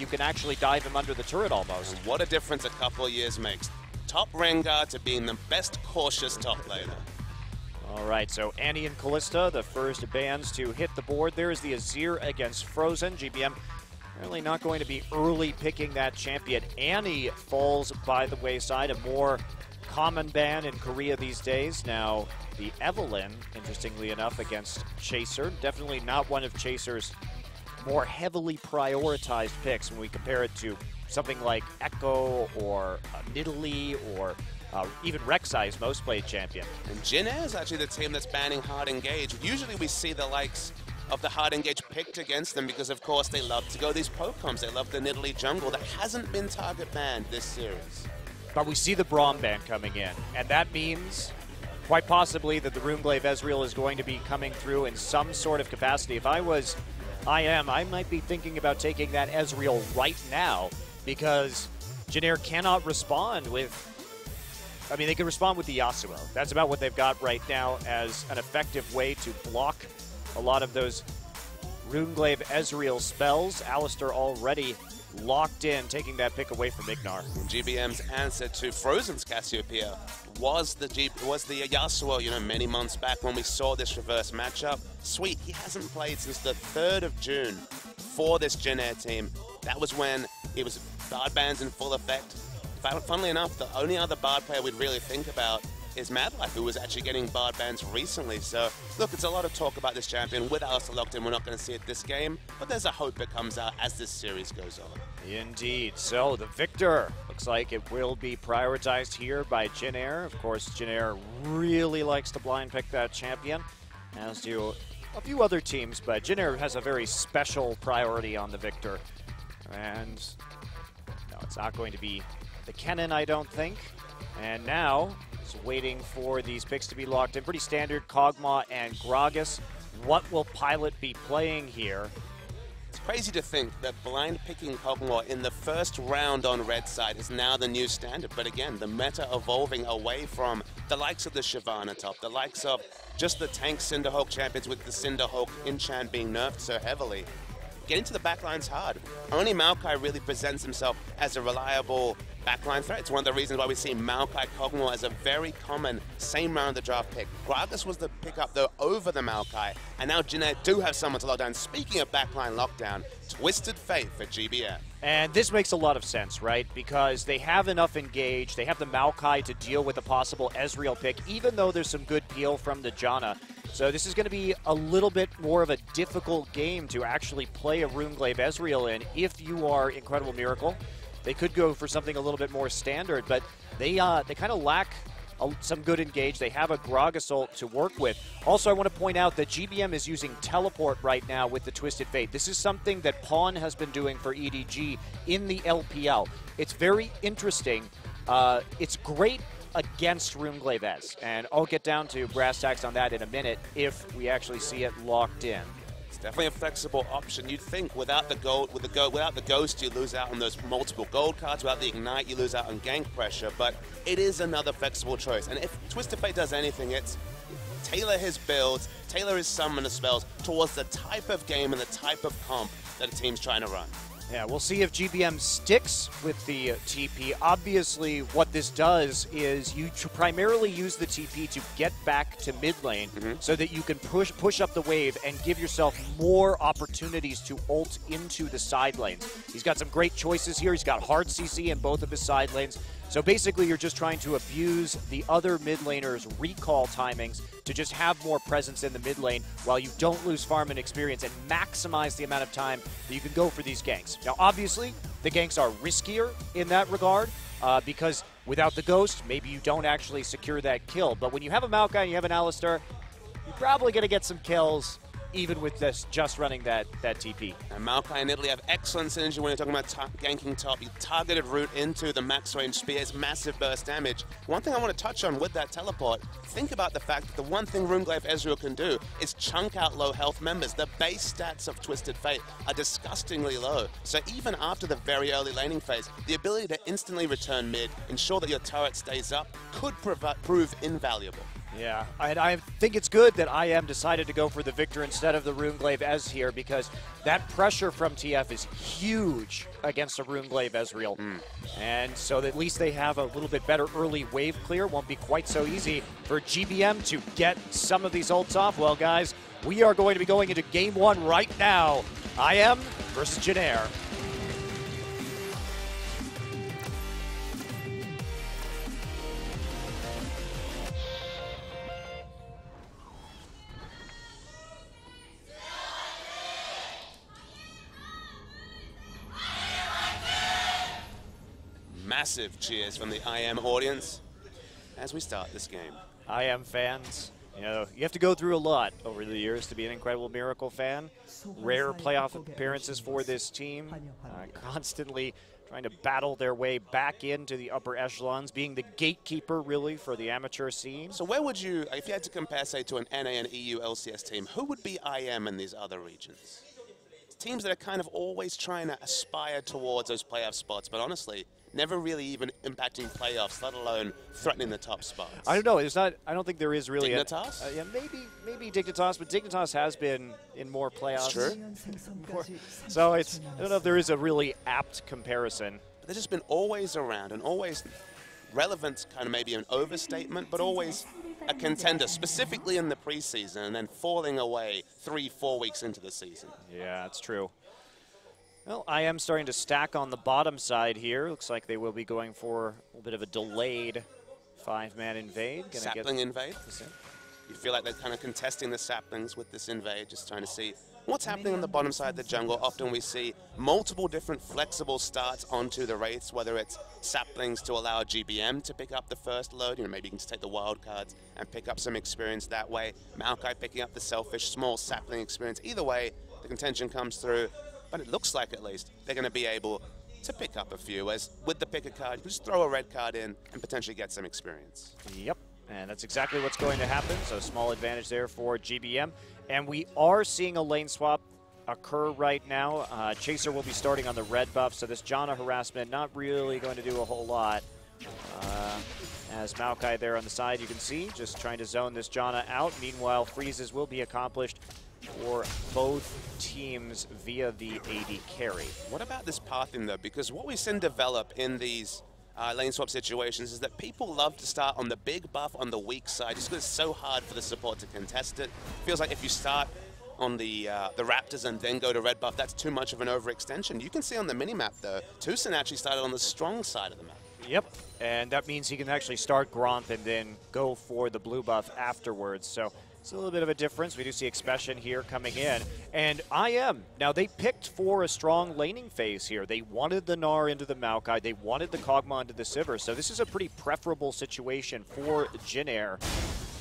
you can actually dive him under the turret almost. And what a difference a couple of years makes. Top Rengar to being the best cautious top laner. All right, so Annie and Callista, the first bans to hit the board. There is the Azir against Frozen. GBM really not going to be early picking that champion. Annie falls by the wayside, a more common ban in Korea these days. Now, the Evelynn, interestingly enough, against Chaser. Definitely not one of Chaser's more heavily prioritized picks when we compare it to something like Echo or Nidalee or even Rek'Sai's most played champion. And Jin Air is actually the team that's banning hard engage. Usually we see the likes of the hard engage picked against them because, of course, they love to go these poke comps. They love the Nidalee jungle. That hasn't been target banned this series. But we see the Braum ban coming in, and that means quite possibly that the Runeglaive Ezreal is going to be coming through in some sort of capacity. If I might be thinking about taking that Ezreal right now because Jin Air cannot respond with, I mean, they can respond with the Yasuo. That's about what they've got right now as an effective way to block a lot of those Runeglaive Ezreal spells. Alistar already locked in, taking that pick away from Ignar. GBM's answer to Frozen's Cassiopeia was the Yasuo, many months back when we saw this reverse matchup. Sweet, he hasn't played since the 3rd of June for this Jin Air team. That was when it was Bard bans in full effect. Funnily enough, the only other Bard player we'd really think about is Madlife, who was actually getting Bard bans recently. So, look, it's a lot of talk about this champion. With Alistar locked in, we're not going to see it this game, but there's a hope it comes out as this series goes on. Indeed. So, the Victor looks like it will be prioritized here by Jin Air. Of course, Jin Air really likes to blind pick that champion, as do a few other teams, but Jin Air has a very special priority on the Victor. And no, it's not going to be the Kennen, I don't think. And now, just waiting for these picks to be locked in. Pretty standard, Kog'Maw and Gragas. What will Pilot be playing here? It's crazy to think that blind picking Kog'Maw in the first round on red side is now the new standard. But again, the meta evolving away from the likes of the Shyvana top, the likes of just the tank Cinderhawk champions with the Cinderhawk enchant being nerfed so heavily. Getting to the backline's hard. Only Maokai really presents himself as a reliable backline threat. It's one of the reasons why we see Maokai Kog'Maw as a very common same round of the draft pick. Gragas was the pickup though over the Maokai, and now Jin Air do have someone to lock down. Speaking of backline lockdown, Twisted Fate for GBM. And this makes a lot of sense, right? Because they have enough engage, they have the Maokai to deal with a possible Ezreal pick, even though there's some good peel from the Janna. So this is going to be a little bit more of a difficult game to actually play a Runeglaive Ezreal in if you are Incredible Miracle. They could go for something a little bit more standard, but they kind of lack some good engage. They have a Gragas ult to work with. Also, I want to point out that GBM is using Teleport right now with the Twisted Fate. This is something that Pawn has been doing for EDG in the LPL. It's very interesting. It's great against Runeglaive Ez, and I'll get down to brass tacks on that in a minute if we actually see it locked in. It's definitely a flexible option. You'd think without the gold, without the ghost, you lose out on those multiple gold cards. Without the ignite, you lose out on gank pressure. But it is another flexible choice. And if Twisted Fate does anything, it's tailor his builds, tailor his summoner spells towards the type of game and the type of comp that a team's trying to run. Yeah, we'll see if GBM sticks with the TP. Obviously, what this does is you primarily use the TP to get back to mid lane so that you can push up the wave and give yourself more opportunities to ult into the side lanes. He's got some great choices here. He's got hard CC in both of his side lanes. So basically, you're just trying to abuse the other mid laners' recall timings to just have more presence in the mid lane while you don't lose farm and experience and maximize the amount of time that you can go for these ganks. Now, obviously, the ganks are riskier in that regard because without the ghost, maybe you don't actually secure that kill. But when you have a Maokai and you have an Alistar, you're probably going to get some kills even with this just running that TP. And Maokai and Italy have excellent synergy when you're talking about ganking top. You targeted route into the max range spears, massive burst damage. One thing I want to touch on with that teleport, think about the fact that the one thing Runeglaive Ezreal can do is chunk out low health members. The base stats of Twisted Fate are disgustingly low. So even after the very early laning phase, the ability to instantly return mid, ensure that your turret stays up, could prove invaluable. Yeah, I think it's good that IM decided to go for the Victor instead of the Runeglaive Ez here, because that pressure from TF is huge against a Runeglaive Ezreal. And so at least they have a little bit better early wave clear. Won't be quite so easy for GBM to get some of these ults off. Well, guys, we are going to be going into game one right now. IM versus Janair. Massive cheers from the IM audience as we start this game. IM fans, you know, you have to go through a lot over the years to be an Incredible Miracle fan. Rare playoff appearances for this team, constantly trying to battle their way back into the upper echelons, being the gatekeeper, really, for the amateur scene. So where would you, if you had to compare, say, to an NA and EU LCS team, who would be IM in these other regions? Teams that are kind of always trying to aspire towards those playoff spots, but honestly, never really even impacting playoffs, let alone threatening the top spots. I don't know. It's not. I don't think there is really Dignitas? Yeah, maybe Dignitas, but Dignitas has been in more playoffs. True. So I don't know if there is a really apt comparison. But they've just been always around and always relevant, kind of maybe an overstatement, but always a contender, specifically in the preseason, and then falling away 3-4 weeks into the season. Yeah, that's true. Well, I am starting to stack on the bottom side here. Looks like they will be going for a little bit of a delayed 5-man invade. Sapling invade. You feel like they're kind of contesting the saplings with this invade, just trying to see what's happening on the bottom side of the jungle. Often we see multiple different flexible starts onto the wraiths, whether it's saplings to allow GBM to pick up the first load. You know, maybe you can just take the wild cards and pick up some experience that way. Maokai picking up the selfish small sapling experience. Either way, the contention comes through. But it looks like, at least, they're going to be able to pick up a few, as with the pick a card, you just throw a red card in and potentially get some experience. Yep, and that's exactly what's going to happen. So small advantage there for GBM. And we are seeing a lane swap occur right now. Chaser will be starting on the red buff, so this Janna harassment not really going to do a whole lot. As Maokai there on the side, you can see, just trying to zone this Janna out. Meanwhile, freezes will be accomplished for both teams via the AD carry. What about this pathing, though? Because what we've seen develop in these lane swap situations is that people love to start on the big buff on the weak side, just because it's so hard for the support to contest it. Feels like if you start on the Raptors and then go to red buff, that's too much of an overextension. You can see on the minimap, though, Tucson actually started on the strong side of the map. Yep, and that means he can actually start Gromp and then go for the blue buff afterwards. So it's a little bit of a difference. We do see Expression here coming in. And IM, now they picked for a strong laning phase here. They wanted the Gnar into the Maokai. They wanted the Kog'Maw into the Sivir. So this is a pretty preferable situation for Janair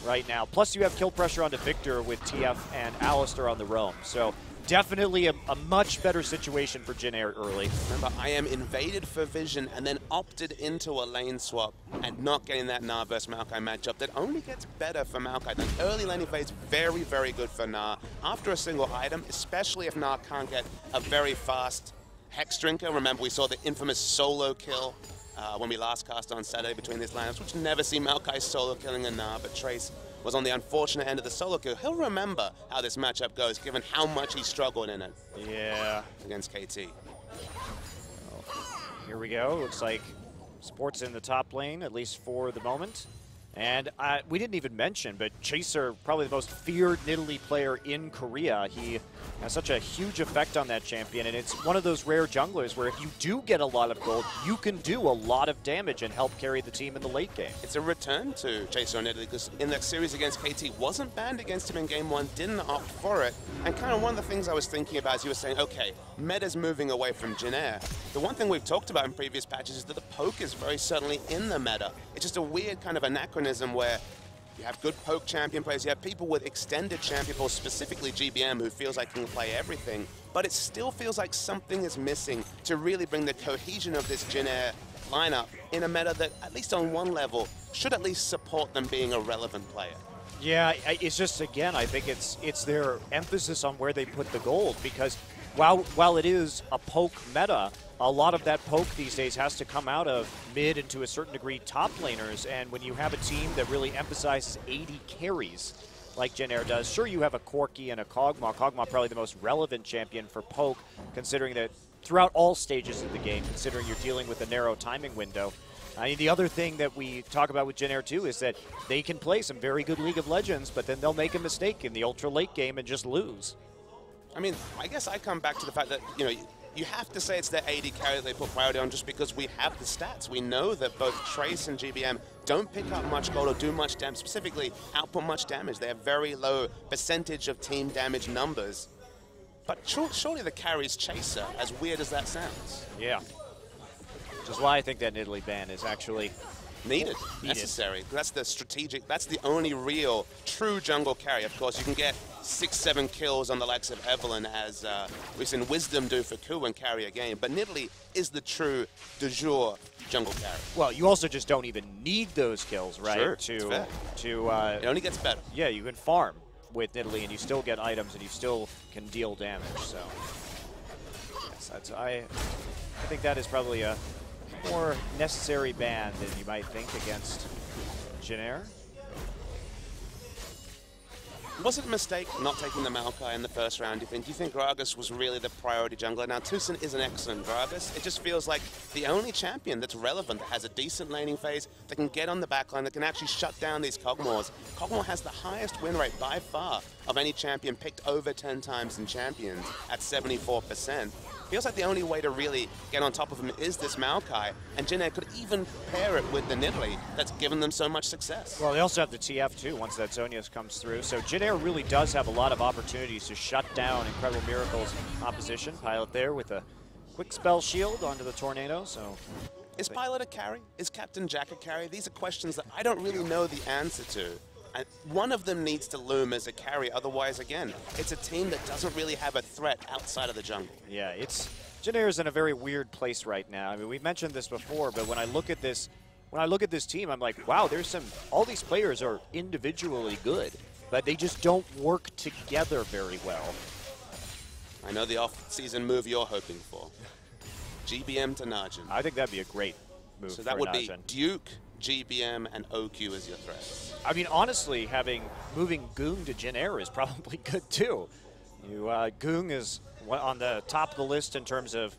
right now. Plus you have kill pressure onto Victor with TF and Alistar on the roam. So definitely a much better situation for Janair early. Remember, IM invaded for vision and then opted into a lane swap and not getting that Gnar versus Maokai matchup. That only gets better for Maokai. The early lane invades very, very good for Gnar. After a single item, especially if Gnar can't get a very fast Hex Drinker. Remember, we saw the infamous solo kill when we last cast on Saturday between these lineups, which never see Maokai solo killing a Gnar, but Trace was on the unfortunate end of the solo kill. He'll remember how this matchup goes, given how much he struggled in it. Yeah. Against KT. Well, here we go. Looks like Sport's in the top lane, at least for the moment. And we didn't even mention, but Chaser, probably the most feared Nidalee player in Korea. He has such a huge effect on that champion, and it's one of those rare junglers where if you do get a lot of gold, you can do a lot of damage and help carry the team in the late game. It's a return to Chaser on Nidalee, because in that series against KT, wasn't banned against him in game one, didn't opt for it. And kind of one of the things I was thinking about is you were saying, okay, meta's moving away from Janair. The one thing we've talked about in previous patches is that the poke is very certainly in the meta. It's just a weird kind of anachronism where you have good poke champion players, you have people with extended champion pools, specifically GBM, who feels like he can play everything, but it still feels like something is missing to really bring the cohesion of this Janair lineup in a meta that, at least on one level, should at least support them being a relevant player. Yeah, it's just, again, I think it's their emphasis on where they put the gold, because while it is a poke meta, a lot of that poke these days has to come out of mid and to a certain degree top laners. And when you have a team that really emphasizes 80 carries like Jin Air does, sure, you have a Corki and a Kog'Maw. Kog'Maw probably the most relevant champion for poke, considering that throughout all stages of the game, considering you're dealing with a narrow timing window. The other thing that we talk about with Jin Air too is that they can play some very good League of Legends, but then they'll make a mistake in the ultra late game and just lose. I mean, I guess I come back to the fact that, you know, you have to say it's their AD carry that they put priority on just because we have the stats. We know that both Trace and GBM don't pick up much gold or do much damage, specifically output much damage. They have very low percentage of team damage numbers. But surely the carry's Chaser, as weird as that sounds. Yeah. Which is why I think that Nidalee ban is actually needed, necessary. That's the strategic, that's the only real, true jungle carry. Of course, you can get 6-7 kills on the likes of Evelyn, as we've seen Wisdom do for Ku and carry a game. But Nidalee is the true de jour jungle carry. Well, you also just don't even need those kills, right? Sure, it only gets better. Yeah, you can farm with Nidalee and you still get items and you still can deal damage. So yes, I think that is probably a more necessary ban than you might think against Jin Air. Was it a mistake not taking the Maokai in the first round, do you think? Do you think Gragas was really the priority jungler? Now, Tucson is an excellent Gragas. It just feels like the only champion that's relevant, that has a decent laning phase, that can get on the backline, that can actually shut down these Kog'Maws. Kog'Maw has the highest win rate by far of any champion picked over 10 times in Champions at 74%. Feels like the only way to really get on top of him is this Maokai, and Jin Air could even pair it with the Nidalee that's given them so much success. Well, they also have the TF too once that Zhonya's comes through, so Jin Air really does have a lot of opportunities to shut down Incredible Miracle's opposition. Pilot there with a quick spell shield onto the Tornado, so... Is Pilot a carry? Is Captain Jack a carry? These are questions that I don't really know the answer to. And one of them needs to loom as a carry, otherwise, again, it's a team that doesn't really have a threat outside of the jungle. Yeah, Jin Air is in a very weird place right now. I mean, we've mentioned this before, but when I look at this team, I'm like, wow, all these players are individually good, but they just don't work together very well. I know the off-season move you're hoping for. GBM to Najin. I think that'd be a great move. So that would be Duke, GBM, and OQ as your threats. I mean, honestly, moving Goong to Jin Air is probably good too. Goong is on the top of the list in terms of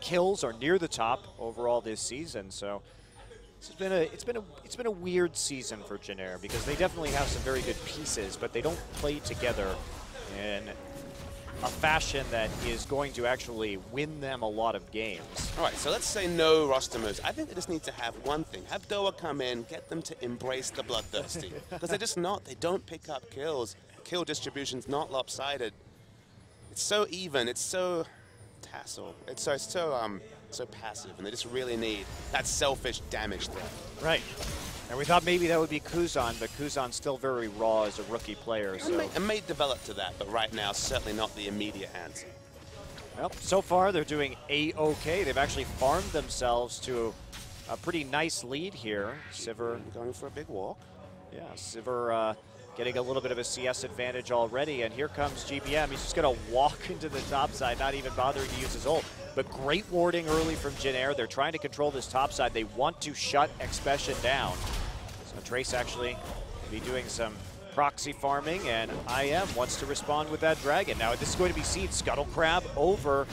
kills, or near the top overall this season. So it's been a weird season for Jin Air because they definitely have some very good pieces, but they don't play together in a fashion that is going to actually win them a lot of games. All right, so let's say no roster moves. I think they just need to have one thing. Have Doa come in, get them to embrace the Bloodthirsty. Because they're just not. They don't pick up kills. Kill distribution's not lopsided. It's so even. It's so tassel. It's so passive, and they just really need that selfish damage there. Right. And we thought maybe that would be Kuzan, but Kuzan's still very raw as a rookie player. So. It may develop to that, but right now, certainly not the immediate answer. Well, so far they're doing A-OK. They've actually farmed themselves to a pretty nice lead here. Sivir going for a big walk. Yeah, Sivir getting a little bit of a CS advantage already, and here comes GBM. He's just going to walk into the top side, not even bothering to use his ult. But great warding early from Jin Air. They're trying to control this top side. They want to shut Expression down. So Trace actually be doing some proxy farming, and IM wants to respond with that dragon. Now this is going to be seen Scuttle Crab over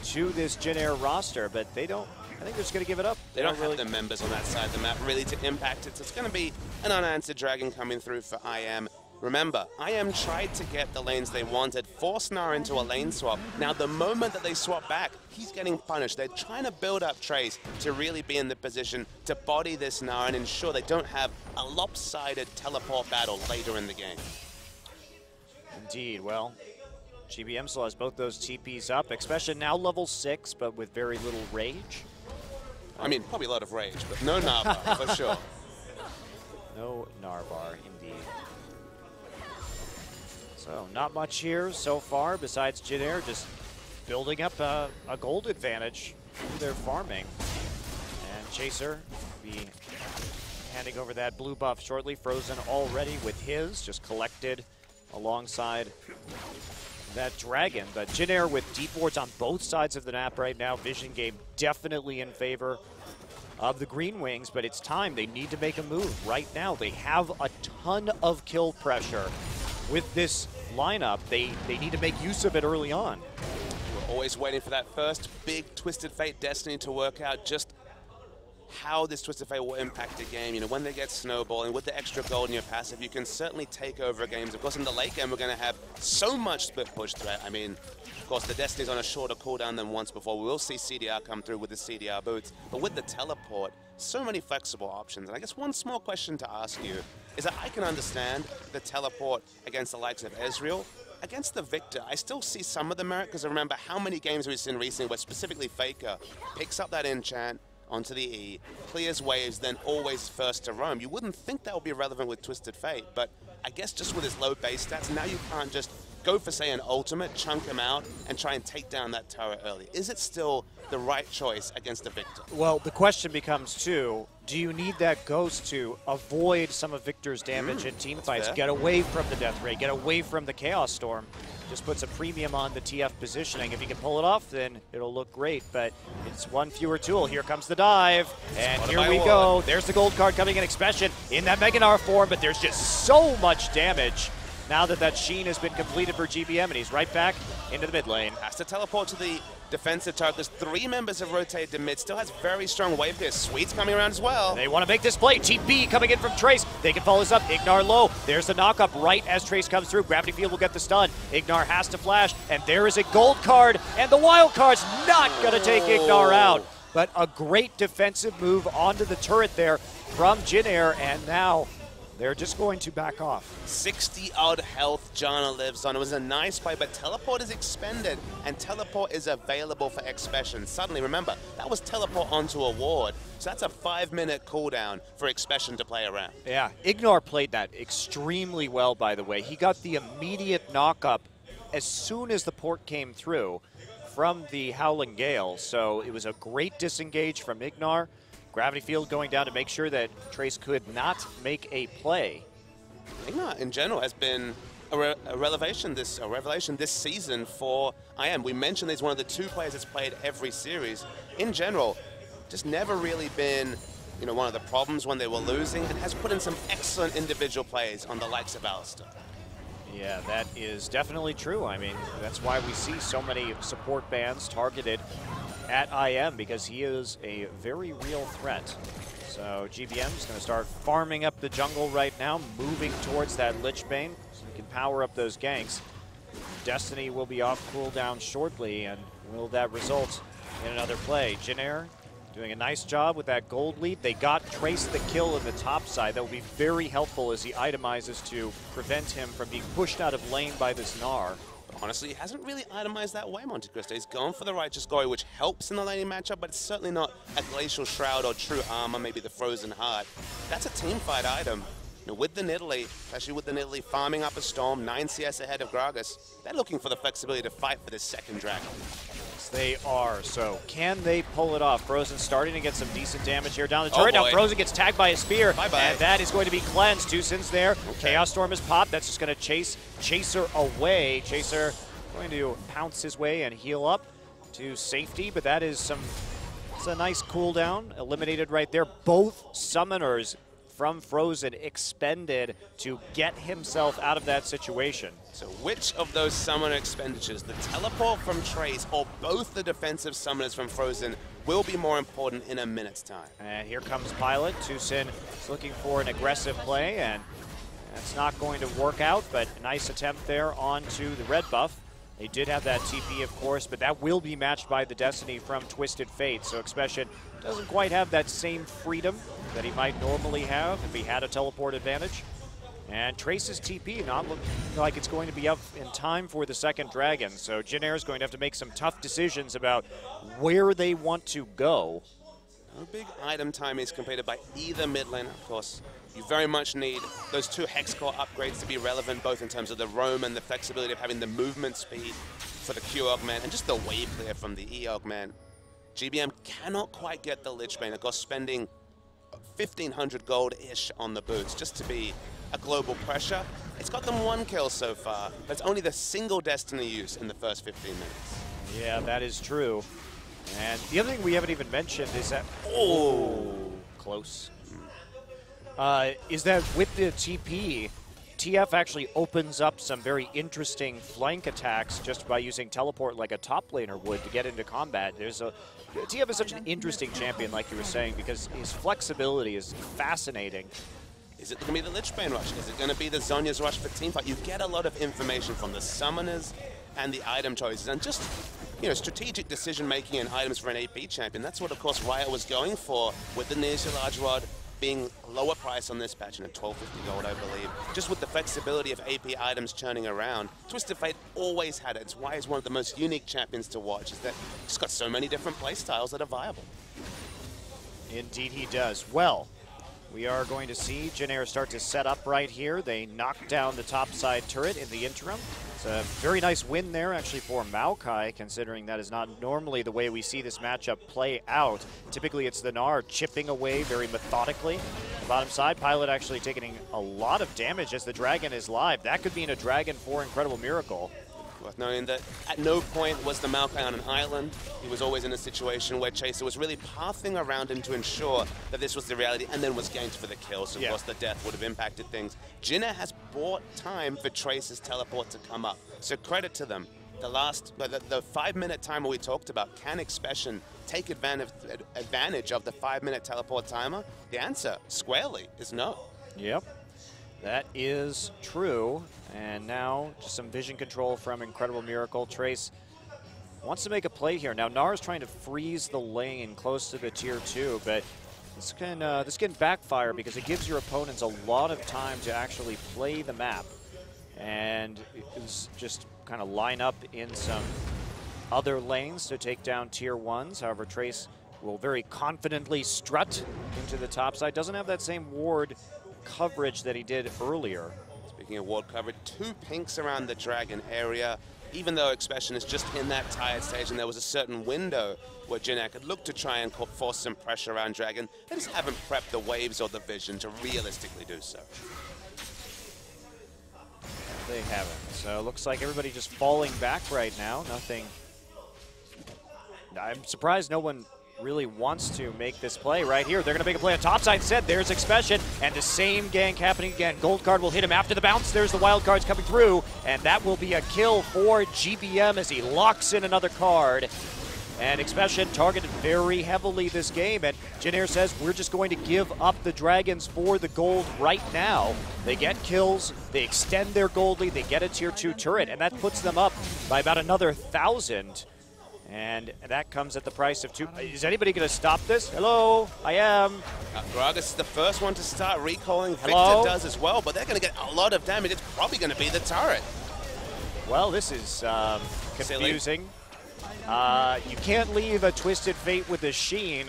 to this Jin Air roster, but they don't. I think they're just going to give it up. They don't really have the members on that side of the map really to impact it. So it's going to be an unanswered dragon coming through for IM. Remember, IM tried to get the lanes they wanted, force Gnar into a lane swap. Now, the moment that they swap back, he's getting punished. They're trying to build up Trace to really be in the position to body this Gnar and ensure they don't have a lopsided teleport battle later in the game. Indeed. Well, GBM still has both those TPs up. Expression now level 6, but with very little rage. I mean, probably a lot of rage, but no Narvar, for sure. No Narvar, indeed. So not much here so far besides Jin Air just building up a gold advantage through their farming. And Chaser will be handing over that blue buff shortly. Frozen already with his, just collected alongside that dragon. But Jin Air with deep wards on both sides of the map right now. Vision game definitely in favor of the Green Wings, but it's time. They need to make a move right now. They have a ton of kill pressure with this lineup. They need to make use of it early on. We're always waiting for that first big Twisted Fate Destiny to work out just how this Twisted Fate will impact the game. You know, when they get snowballing with the extra gold in your passive, you can certainly take over games. Of course, in the late game, we're going to have so much split push threat. I mean, of course, the Destiny's on a shorter cooldown than once before. We will see CDR come through with the CDR boots, but with the teleport, so many flexible options. And I guess one small question to ask you is that I can understand the teleport against the likes of Ezreal. Against the Victor, I still see some of the merit, because I remember how many games we've seen recently where specifically Faker picks up that enchant onto the E, clears waves, then always first to roam. You wouldn't think that would be relevant with Twisted Fate, but I guess just with his low base stats, now you can't just go for, say, an ultimate, chunk him out, and try and take down that turret early. Is it still the right choice against the Victor? Well, the question becomes, too, do you need that Ghost to avoid some of Victor's damage in team fights? Fair. Get away from the Death Ray, get away from the Chaos Storm. Just puts a premium on the TF positioning. If he can pull it off, then it'll look great, but it's one fewer tool. Here comes the dive, and here we go. There's the gold card coming in Expression in that Mega Gnar form, but there's just so much damage now that that Sheen has been completed for GBM, and he's right back into the mid lane. Has to teleport to the defensive turret. There's 3 members have rotated to mid. Still has very strong wave here. Sweet's coming around as well. They want to make this play. TP coming in from Trace. They can follow this up. Ignar low. There's the knock-up right as Trace comes through. Gravity Field will get the stun. Ignar has to flash, and there is a gold card, and the wild card's not going to take Ignar out. But a great defensive move onto the turret there from Jin Air, and now they're just going to back off. 60-odd health Janna lives on. It was a nice play, but teleport is expended, and teleport is available for Expression. Suddenly, remember, that was teleport onto a ward, so that's a 5-minute cooldown for Expression to play around. Yeah, Ignar played that extremely well, by the way. He got the immediate knock-up as soon as the port came through from the Howling Gale, so it was a great disengage from Ignar. Gravity Field going down to make sure that Trace could not make a play. Ignar, in general, has been a revelation this season for IM. We mentioned he's one of the 2 players that's played every series. In general, just never really been, you know, one of the problems when they were losing, and has put in some excellent individual plays on the likes of Alistair. Yeah, that is definitely true. I mean, that's why we see so many support bans targeted at IM, because he is a very real threat. So GBM is going to start farming up the jungle right now, moving towards that Lich Bane so he can power up those ganks. Destiny will be off cooldown shortly, and will that result in another play? Jin Air doing a nice job with that gold lead. They got Trace the kill in the top side. That will be very helpful as he itemizes to prevent him from being pushed out of lane by this Gnar. Honestly, he hasn't really itemized that way, Monte Cristo. He's gone for the Righteous Glory, which helps in the laning matchup, but it's certainly not a Glacial Shroud or True Armor, maybe the Frozen Heart. That's a teamfight item. You know, with the Nidalee, especially with the Nidalee farming up a Storm, 9 CS ahead of Gragas, they're looking for the flexibility to fight for this second dragon. Yes, they are. So can they pull it off? Frozen starting to get some decent damage here down the turret. Now Frozen gets tagged by a spear, and that is going to be cleansed. 2 Sins there. Okay. Chaos Storm is popped. That's just going to chase Chaser away. Chaser going to pounce his way and heal up to safety, but that is it's a nice cooldown. Eliminated right there. Both summoners from Frozen expended to get himself out of that situation. So which of those summoner expenditures, the teleport from Trace or both the defensive summoners from Frozen, will be more important in a minute's time? And here comes Pilot. 2 Sin is looking for an aggressive play, and that's not going to work out, but a nice attempt there onto the red buff. They did have that TP, of course, but that will be matched by the Destiny from Twisted Fate. So Expression doesn't quite have that same freedom that he might normally have if he had a teleport advantage. And Trace's TP not looking like it's going to be up in time for the second dragon. So Jin Air is going to have to make some tough decisions about where they want to go. No big item time is completed by either mid lane, of course. You very much need those 2 Hex Core upgrades to be relevant, both in terms of the roam and the flexibility of having the movement speed for the Q augment and just the wave clear from the E augment. GBM cannot quite get the Lich Bane, of course, spending 1,500 gold-ish on the boots just to be a global pressure. It's got them 1 kill so far, but it's only the single Destiny use in the first 15 minutes. Yeah, that is true. And the other thing we haven't even mentioned is that, close, is that with the TP, TF actually opens up some very interesting flank attacks just by using teleport like a top laner would to get into combat. TF is such an interesting champion, like you were saying, because his flexibility is fascinating. Is it going to be the Lich Bane rush? Is it going to be the Zhonya's rush for teamfight? You get a lot of information from the summoners and the item choices, and just, you know, strategic decision-making and items for an AP champion. That's what, of course, Riot was going for with the Nearly Large Rod being lower price on this patch, and $12.50 gold, I believe. Just with the flexibility of AP items churning around, Twisted Fate always had it. It's why he's one of the most unique champions to watch, is that he's got so many different playstyles that are viable. Indeed he does. Well, we are going to see Janair start to set up right here. They knock down the top side turret in the interim. It's a very nice win there, actually, for Maokai, considering that is not normally the way we see this matchup play out. Typically, it's the Gnar chipping away very methodically. Bottom side, Pilot actually taking a lot of damage as the Dragon is live. That could mean a Dragon for Incredible Miracle. Worth knowing that at no point was the Maokai on an island. He was always in a situation where Chaser was really pathing around him to ensure that this was the reality, and then was ganked for the kill. So, of course, the death would have impacted things. Jinna has bought time for Tracer's teleport to come up. So credit to them. The 5-minute timer we talked about, can Expression take advantage of the 5-minute teleport timer? The answer, squarely, is no. Yep. That is true. And now just some vision control from Incredible Miracle. Trace wants to make a play here. Now Gnar is trying to freeze the lane close to the tier 2, but this can backfire because it gives your opponents a lot of time to actually play the map and just kind of line up in some other lanes to take down tier 1s. However, Trace will very confidently strut into the top side. Doesn't have that same ward coverage that he did earlier. Speaking of ward coverage, 2 pinks around the Dragon area. Even though Expression is just in that tired stage and there was a certain window where Jinna could look to try and force some pressure around Dragon, they just haven't prepped the waves or the vision to realistically do so. They haven't. So it looks like everybody just falling back right now. Nothing. I'm surprised no one really wants to make this play right here. They're going to make a play on top side instead. There's Expression, and the same gank happening again. Gold card will hit him after the bounce. There's the wild cards coming through, and that will be a kill for GBM as he locks in another card. And Expression targeted very heavily this game, and Janair says, we're just going to give up the Dragons for the gold right now. They get kills, they extend their gold lead, they get a tier 2 turret, and that puts them up by about another 1,000. And that comes at the price of 2. Is anybody going to stop this? Hello, I am. Gragas is the first one to start recalling. Hello? Victor does as well, but they're going to get a lot of damage. It's probably going to be the turret. Well, this is confusing. You can't leave a Twisted Fate with a Sheen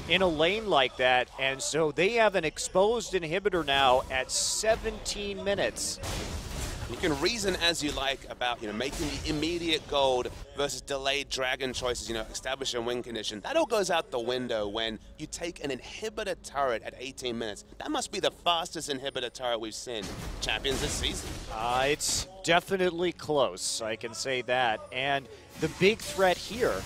in a lane like that, and so they have an exposed inhibitor now at 17 minutes. You can reason as you like about, making the immediate gold versus delayed Dragon choices, establish a win condition. That all goes out the window when you take an inhibitor turret at 18 minutes. That must be the fastest inhibitor turret we've seen champions this season. It's definitely close, I can say that. And the big threat here,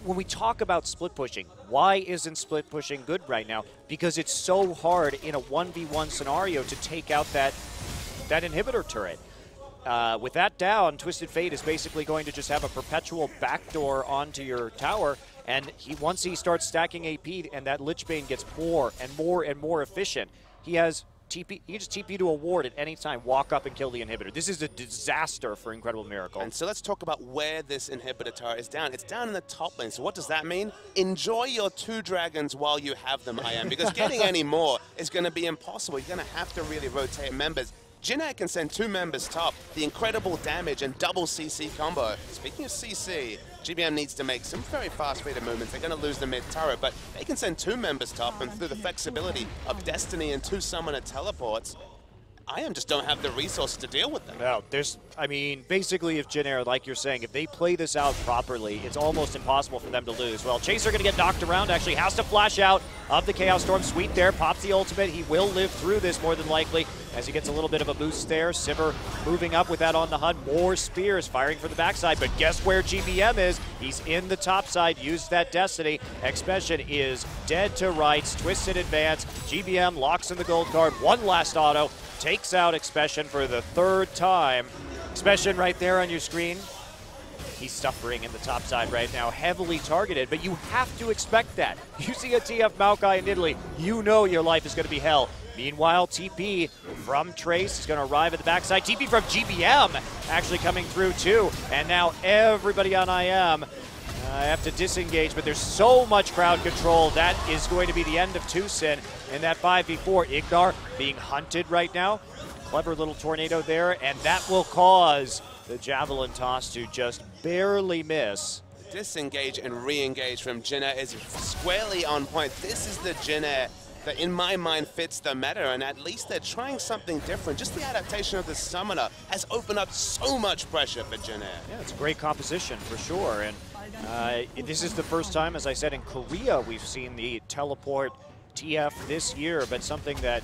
when we talk about split pushing, why isn't split pushing good right now? Because it's so hard in a 1v1 scenario to take out that inhibitor turret. With that down, Twisted Fate is basically going to just have a perpetual backdoor onto your tower, and once he starts stacking AP and that Lich Bane gets more and more and more efficient, he has TP. He can just TP to a ward at any time, walk up and kill the inhibitor. This is a disaster for Incredible Miracle. And so let's talk about where this inhibitor turret is down. It's down in the top lane. So what does that mean? Enjoy your 2 dragons while you have them, IM, because getting any more is going to be impossible. You're going to have to really rotate members. Jinna can send 2 members top, the incredible damage and double CC combo. Speaking of CC, GBM needs to make some very fast-rated movements. They're going to lose the mid-turret, but they can send 2 members top, and through the flexibility of Destiny and 2 summoner teleports, IM just don't have the resources to deal with them. No, I mean, basically, if Jin Air, like you're saying, if they play this out properly, it's almost impossible for them to lose. Well, Chaser going to get knocked around, actually has to flash out of the Chaos Storm. Sweet there, pops the ultimate. He will live through this more than likely as he gets a little bit of a boost there. Sivir moving up with that on the HUD. More spears firing for the backside, but guess where GBM is? He's in the top side, used that Destiny. Expansion is dead to rights, Twisted advance. GBM locks in the gold card, one last auto, takes out Expression for the third time. Expression right there on your screen. He's suffering in the top side right now, heavily targeted, but you have to expect that. You see a TF Maokai in Italy, you know your life is going to be hell. Meanwhile, TP from Trace is going to arrive at the backside. TP from GBM actually coming through too. And now everybody on IM have to disengage, but there's so much crowd control. That is going to be the end of Tucson in that 5v4. Ignar being hunted right now. Clever little tornado there, and that will cause the Javelin toss to just barely miss. Disengage and re-engage from Jin Air is squarely on point. This is the Jin Air that in my mind fits the meta, and at least they're trying something different. Just the adaptation of the Summoner has opened up so much pressure for Jin Air. Yeah, it's a great composition for sure, and this is the first time, as I said, in Korea we've seen the teleport TF this year, but something that,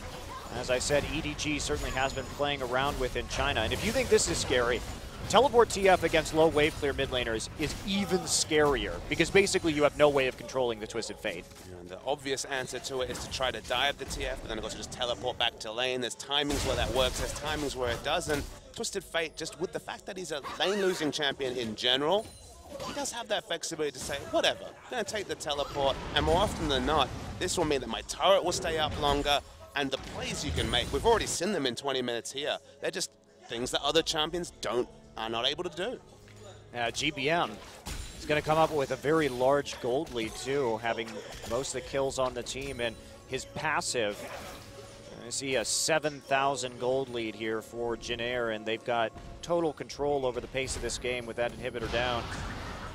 as I said, EDG certainly has been playing around with in China. And if you think this is scary, teleport TF against low wave clear mid laners is even scarier because basically you have no way of controlling the Twisted Fate. And the obvious answer to it is to try to dive the TF, but then of course you just teleport back to lane. There's timings where that works, there's timings where it doesn't. Twisted Fate, just with the fact that he's a lane-losing champion in general, he does have that flexibility to say, whatever, I'm going to take the teleport, and more often than not, this will mean that my turret will stay up longer, and the plays you can make, we've already seen them in 20 minutes here. They're just things that other champions are not able to do. GBM is going to come up with a very large gold lead too, having most of the kills on the team, and his passive, I see a 7,000 gold lead here for Jin Air, and they've got total control over the pace of this game with that inhibitor down.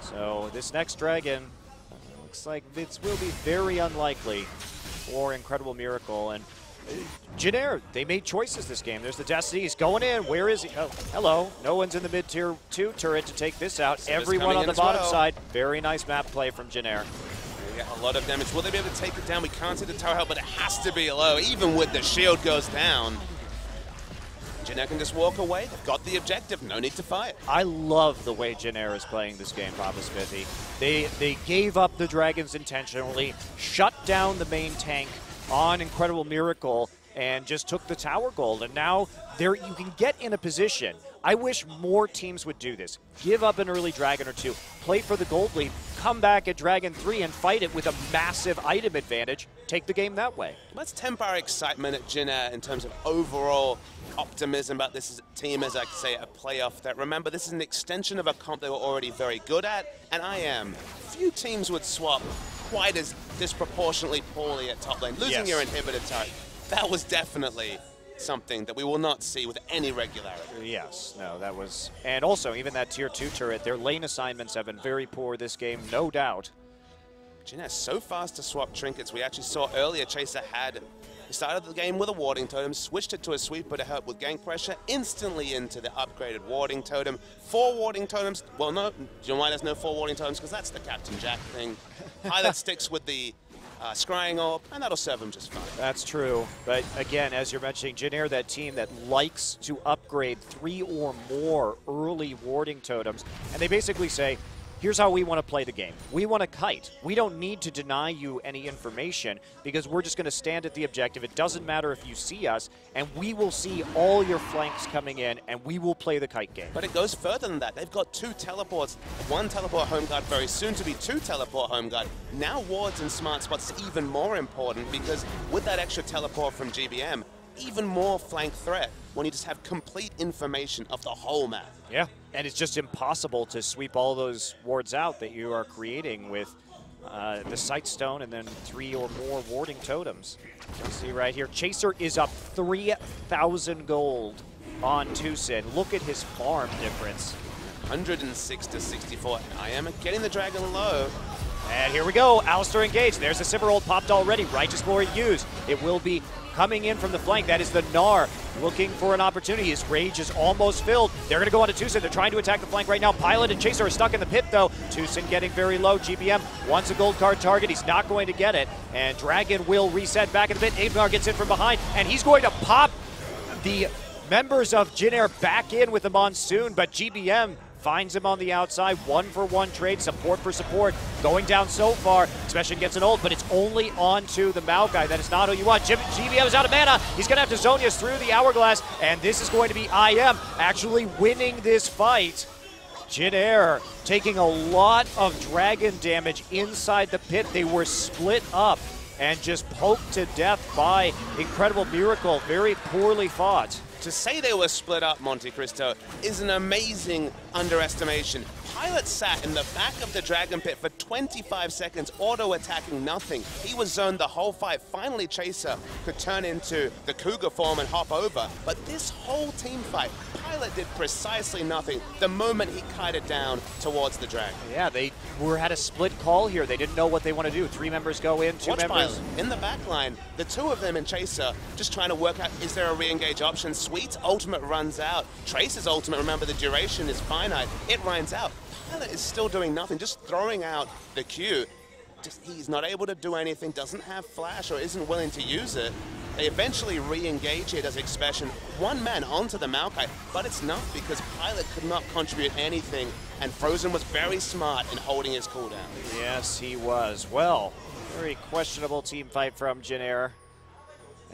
So this next dragon looks like this will be very unlikely for Incredible Miracle. And Jin Air, they made choices this game. There's the Destiny, he's going in. Where is he? Oh, hello. No one's in the mid-tier 2 turret to take this out. So everyone on the bottom side. Very nice map play from Jin Air. They get a lot of damage. Will they be able to take it down? We can't see the tower health, but it has to be low. Even with the shield goes down, Jin Air can just walk away. They've got the objective. No need to fight. I love the way Jin Air is playing this game, Papa Smithy. They gave up the dragons intentionally, shut down the main tank on Incredible Miracle, and just took the tower gold. And now you can get in a position. I wish more teams would do this. Give up an early dragon or two, play for the gold lead, come back at Dragon 3 and fight it with a massive item advantage. Take the game that way. Let's temper our excitement at Jin Air in terms of overall optimism about this team as, I say, a playoff that, remember, this is an extension of a comp they were already very good at, and few teams would swap quite as disproportionately poorly at top lane. Losing your inhibitor turret, that was definitely something that we will not see with any regularity. Yes, no, that was, and also even that tier 2 turret, their lane assignments have been very poor this game, no doubt. Jin Air so fast to swap trinkets. We actually saw earlier Chaser he started the game with a warding totem, switched it to a sweeper to help with gank pressure, instantly into the upgraded warding totem. 4 warding totems, well no, do you know why there's no 4 warding totems? Because that's the Captain Jack thing. Pilot sticks with the scrying orb, and that'll serve him just fine. That's true, but again, as you're mentioning, Jin Air, that team that likes to upgrade 3 or more early warding totems, and they basically say, here's how we want to play the game. We want to kite. We don't need to deny you any information because we're just going to stand at the objective. It doesn't matter if you see us, and we will see all your flanks coming in, and we will play the kite game. But it goes further than that. They've got 2 teleports, 1 teleport home guard, very soon to be 2 teleport home guard. Now wards and smart spots is even more important because with that extra teleport from GBM, even more flank threat when you just have complete information of the whole map. Yeah, and it's just impossible to sweep all those wards out that you are creating with the Sight Stone and then 3 or more warding totems. You see right here, Chaser is up 3,000 gold on Tucson. Look at his farm difference. 106 to 64. I am getting the dragon low. And here we go, Alistar engaged. There's a Sivir ult popped already. Righteous Glory used. It will be coming in from the flank. That is the Gnar looking for an opportunity. His rage is almost filled. They're going to go on to Tucson. They're trying to attack the flank right now. Pilot and Chaser are stuck in the pit, though. Tucson getting very low. GBM wants a gold card target. He's not going to get it. And Dragon will reset back in the pit. Ignar gets in from behind, and he's going to pop the members of Jin Air back in with the Monsoon, but GBM finds him on the outside. 1-for-1 trade, support for support. Going down so far. Expression gets an ult, but it's only onto the Maokai. That is not who you want. GBM is out of mana. He's going to have to Zhonya's through the Hourglass, and this is going to be IM actually winning this fight. Jin Air taking a lot of dragon damage inside the pit. They were split up and just poked to death by Incredible Miracle. Very poorly fought. To say they were split up, Monte Cristo, is an amazing underestimation. Pilot sat in the back of the Dragon Pit for 25 seconds, auto-attacking nothing. He was zoned the whole fight. Finally, Chaser could turn into the Cougar form and hop over. But this whole team fight, Pilot did precisely nothing the moment he kited down towards the Dragon. Yeah, they had a split call here. They didn't know what they want to do. 3 members go in, 2 members. Pilot in the back line, the 2 of them and Chaser just trying to work out, is there a re-engage option? Sweet's ultimate runs out. Tracer's ultimate, remember the duration is finite. It runs out. Pilot is still doing nothing, just throwing out the Q. He's not able to do anything, doesn't have flash or isn't willing to use it. They eventually re-engage it as Expression. 1 man onto the Maokai, but it's not because Pilot could not contribute anything, and Frozen was very smart in holding his cooldown. Yes, he was. Well, very questionable team fight from Jin Air.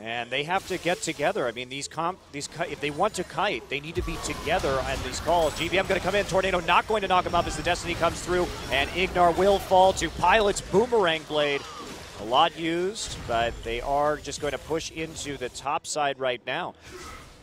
And they have to get together. I mean, if they want to kite, they need to be together on these calls. GBM going to come in. Tornado not going to knock him up as the Destiny comes through. And Ignar will fall to Pilot's Boomerang Blade. A lot used, but they are just going to push into the top side right now.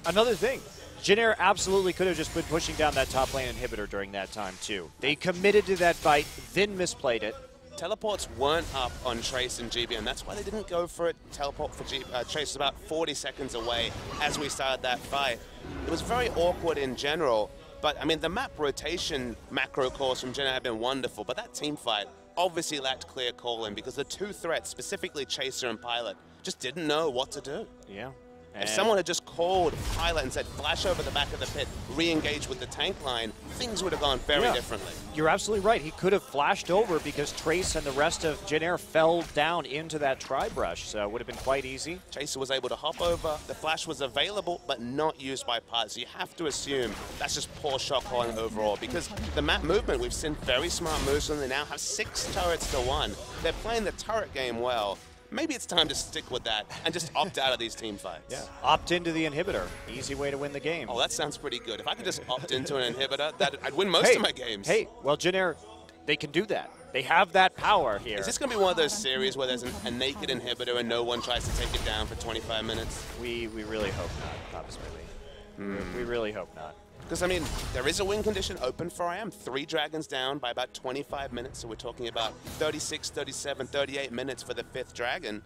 Another thing, Jin Air absolutely could have just been pushing down that top lane inhibitor during that time, too. They committed to that fight, then misplayed it. Teleports weren't up on Trace and GBM. That's why they didn't go for it. Teleport for Trace was about 40 seconds away as we started that fight. It was very awkward in general, but I mean, the map rotation macro calls from Jin Air have been wonderful, but that team fight obviously lacked clear calling because the 2 threats, specifically Chaser and Pilot, just didn't know what to do. Yeah. If someone had just called Pilot and said, flash over the back of the pit, re-engage with the tank line, things would have gone very differently. You're absolutely right. He could have flashed over because Trace and the rest of Jin Air fell down into that tri-brush, so it would have been quite easy. Chaser was able to hop over. The flash was available, but not used by Pilot. So you have to assume that's just poor shot calling overall because the map movement, we've seen very smart moves and they now have 6 turrets to 1. They're playing the turret game well. Maybe it's time to stick with that and just opt out of these team fights. Yeah, opt into the inhibitor. Easy way to win the game. Oh, that sounds pretty good. If I could just opt into an inhibitor, I'd win most of my games. Hey, well, Jin Air, they can do that. They have that power here. Is this going to be one of those series where there's a naked inhibitor and no one tries to take it down for 25 minutes? We really hope not, obviously. We really hope not. Because, I mean, there is a win condition open for IM. 3 dragons down by about 25 minutes, so we're talking about 36, 37, 38 minutes for the 5th dragon.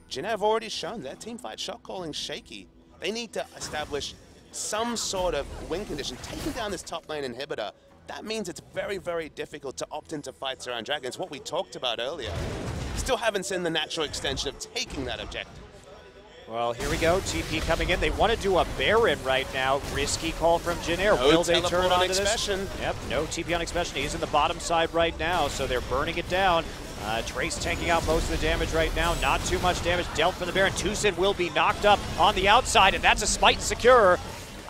Jin Air have already shown their team fight shot calling shaky. They need to establish some sort of win condition. Taking down this top lane inhibitor, that means it's very, very difficult to opt into fights around dragons, what we talked about earlier. Still haven't seen the natural extension of taking that objective. Well, here we go. TP coming in. They want to do a Baron right now. Risky call from Jin Air. No Will they turn on Expression. Yep, no TP on Expression. He's in the bottom side right now, so they're burning it down. Trace tanking out most of the damage right now. Not too much damage dealt from the Baron. Tucson will be knocked up on the outside, and that's a smite secure.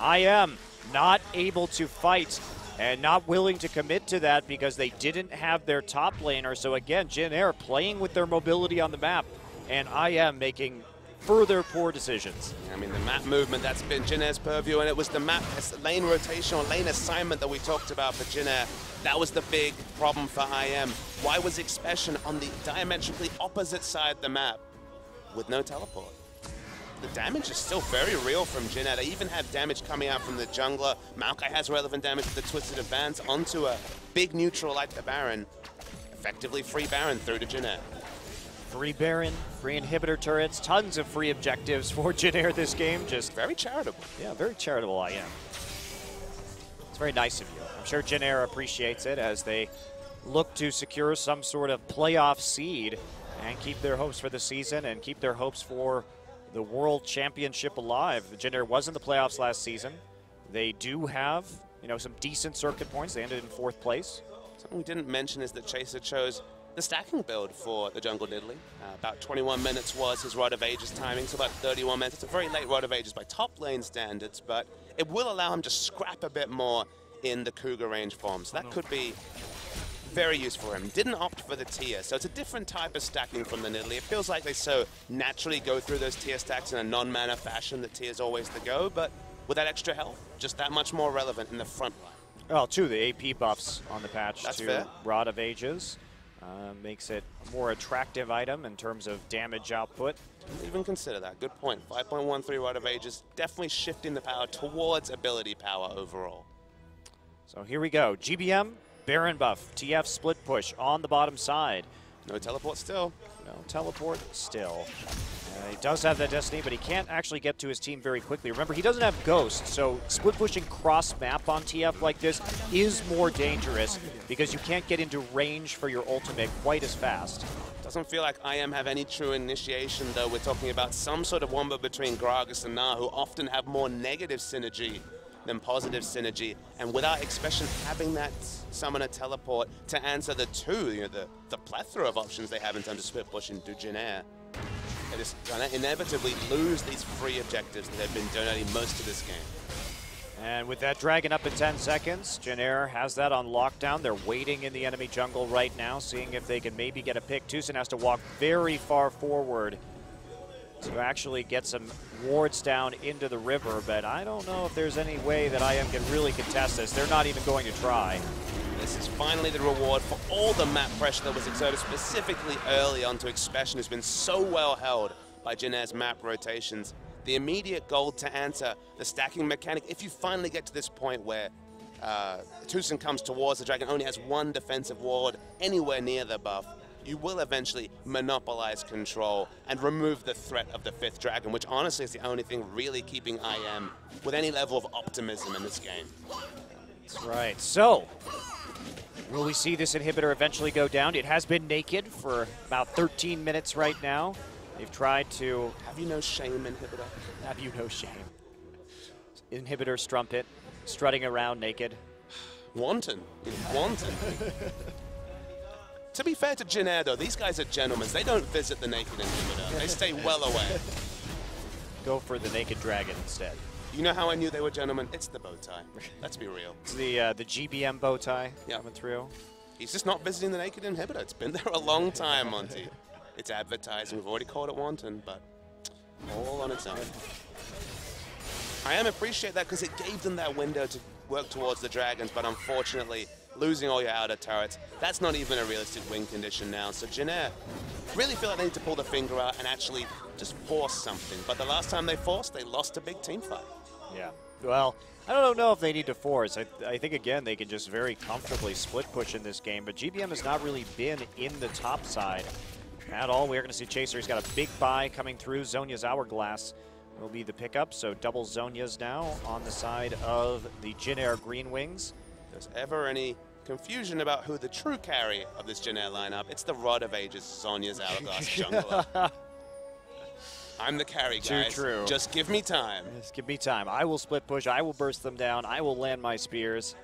IM not able to fight and not willing to commit to that because they didn't have their top laner. So again, Jin Air playing with their mobility on the map, and IM making further poor decisions. I mean, the map movement, that's been Jin Air's purview, and it was the map lane rotation or lane assignment that we talked about for Jin Air. That was the big problem for IM. Why was Expression on the diametrically opposite side of the map with no teleport? The damage is still very real from Jin Air. They even have damage coming out from the jungler. Maokai has relevant damage with the Twisted Advance onto a big neutral like the Baron. Effectively free Baron through to Jin Air. Free Baron, free inhibitor turrets, tons of free objectives for Jin Air this game. Just very charitable. Yeah, very charitable IM. It's very nice of you. I'm sure Jin Air appreciates it as they look to secure some sort of playoff seed and keep their hopes for the season and keep their hopes for the World Championship alive. Jin was in the playoffs last season. They do have, some decent circuit points. They ended in 4th place. Something we didn't mention is that Chaser chose the stacking build for the jungle Nidalee. About 21 minutes was his Rod of Ages timing, so about 31 minutes. It's a very late Rod of Ages by top lane standards, but it will allow him to scrap a bit more in the Cougar range form. So that could be very useful for him. Didn't opt for the tier, so it's a different type of stacking from the Nidalee. It feels like they so naturally go through those tier stacks in a non-mana fashion that tier's always the go, but with that extra health, just that much more relevant in the front line. Well, too, the AP buffs on the patch That's to fair. Rod of Ages makes it a more attractive item in terms of damage output. Didn't even consider that. Good point. 5.13 Rod of Ages, definitely shifting the power towards ability power overall. So here we go. GBM, Baron buff, TF split push on the bottom side. No teleport still. No teleport still. He does have that Destiny, but he can't actually get to his team very quickly. Remember, he doesn't have Ghost, so split pushing cross-map on TF like this is more dangerous because you can't get into range for your ultimate quite as fast. Doesn't feel like IM have any true initiation, though. We're talking about some sort of wombo between Gragas and Na, who often have more negative synergy than positive synergy, and without Expression having that summoner teleport to answer the two, the plethora of options they have in terms of split push into Jin, they're just gonna inevitably lose these free objectives that they've been donating most of this game. And with that dragon up in 10 seconds, Jin has that on lockdown. They're waiting in the enemy jungle right now, seeing if they can maybe get a pick. Tucson has to walk very far forward to actually get some wards down into the river, but I don't know if there's any way that IM can really contest this. They're not even going to try. This is finally the reward for all the map pressure that was exerted specifically early onto Expression, who's been so well held by Jin map rotations. The immediate goal to answer the stacking mechanic, if you finally get to this point where Tucson comes towards the dragon, only has one defensive ward anywhere near the buff, you will eventually monopolize control and remove the threat of the 5th dragon, which honestly is the only thing really keeping IM with any level of optimism in this game. That's right. So, will we see this inhibitor eventually go down? It has been naked for about 13 minutes right now. They've tried to... Have you no shame, inhibitor? Have you no shame? Inhibitor Strumpet, strutting around naked. Wanton. Wanton. To be fair to Jin though, these guys are gentlemen. They don't visit the naked inhibitor. They stay well away. Go for the naked dragon instead. You know how I knew they were gentlemen? It's the bow tie. Let's be real. It's the GBM bow tie coming through. He's just not visiting the naked inhibitor. It's been there a long time, Monty. It's advertising. We've already called it wanton, but all on its own. I appreciate that because it gave them that window to work towards the dragons, but unfortunately, losing all your outer turrets, that's not even a realistic win condition now. So Jin really feel like they need to pull the finger out and actually just force something. But the last time they forced, they lost a big team fight. Yeah. Well, I don't know if they need to force. I think, again, they can just very comfortably split push in this game. But GBM has not really been in the top side at all. We're going to see Chaser. He's got a big buy coming through. Zhonya's Hourglass will be the pickup. So double Zhonya's now on the side of the Jin Green Wings. If there's ever any confusion about who the true carry of this Jin lineup, it's the Rod of Ages, Zhonya's Hourglass jungler. I'm the carry, guys. Too true. Just give me time. Just give me time. I will split push. I will burst them down. I will land my spears.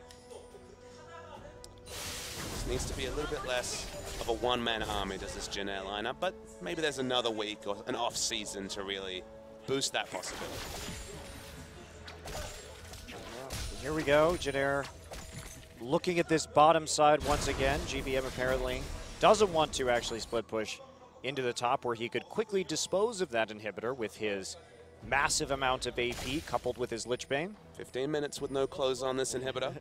This needs to be a little bit less of a one-man army, does this Jin lineup, but maybe there's another week or an off-season to really boost that possibility. Here we go. Jin looking at this bottom side once again. GBM apparently doesn't want to actually split push into the top where he could quickly dispose of that inhibitor with his massive amount of AP coupled with his Lich Bane. 15 minutes with no close on this inhibitor.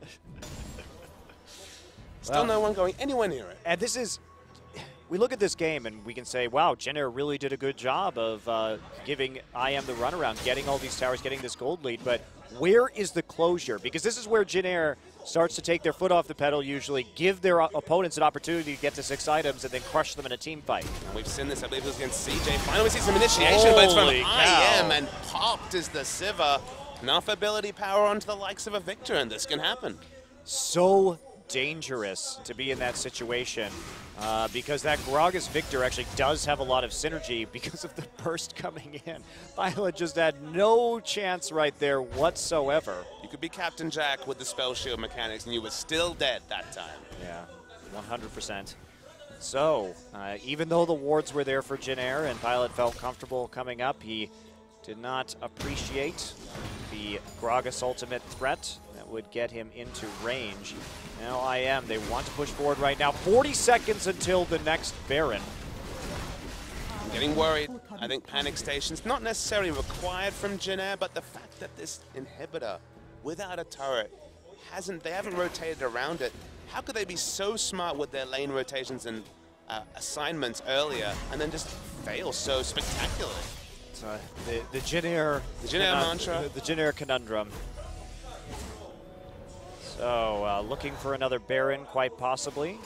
Still no one going anywhere near it. And this is, we look at this game and we can say, wow, Jin really did a good job of giving IM the runaround, getting all these towers, getting this gold lead, but where is the closure? Because this is where Jin starts to take their foot off the pedal usually, give their opponents an opportunity to get to 6 items and then crush them in a team fight. And we've seen this, I believe it was against CJ. Finally we see some initiation, but it's from cow. IM, and popped is the Sivir. Enough ability power onto the likes of a Victor, and this can happen. So dangerous to be in that situation because that Gragas Victor actually does have a lot of synergy because of the burst coming in. Violet just had no chance right there whatsoever. You could be Captain Jack with the spell shield mechanics and you were still dead that time. Yeah, 100%. So, even though the wards were there for Jin Air and Violet felt comfortable coming up, he did not appreciate the Gragas ultimate threat that would get him into range. Now IM, they want to push forward right now. 40 seconds until the next Baron. I'm getting worried. I think Panic Station's not necessarily required from Jin Air, but the fact that this inhibitor, without a turret, they haven't rotated around it. How could they be so smart with their lane rotations and assignments earlier and then just fail so spectacularly? The Jin Air mantra. The Jin Air conundrum. So looking for another Baron, quite possibly.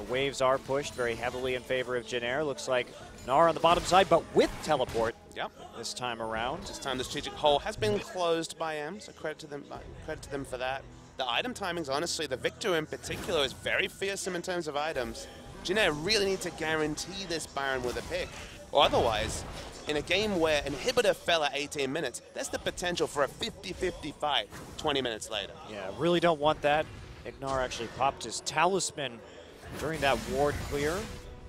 Waves are pushed very heavily in favor of Jin Air. Looks like Gnar on the bottom side, but with teleport. Yep. This time around. This time the strategic hole has been closed by M, so credit to them for that. The item timings, honestly, the Victor in particular is very fearsome in terms of items. Jin Air really need to guarantee this Baron with a pick, or otherwise, in a game where Inhibitor fell at 18 minutes, there's the potential for a 50-50 fight 20 minutes later. Yeah, really don't want that. Gnar actually popped his talisman during that ward clear.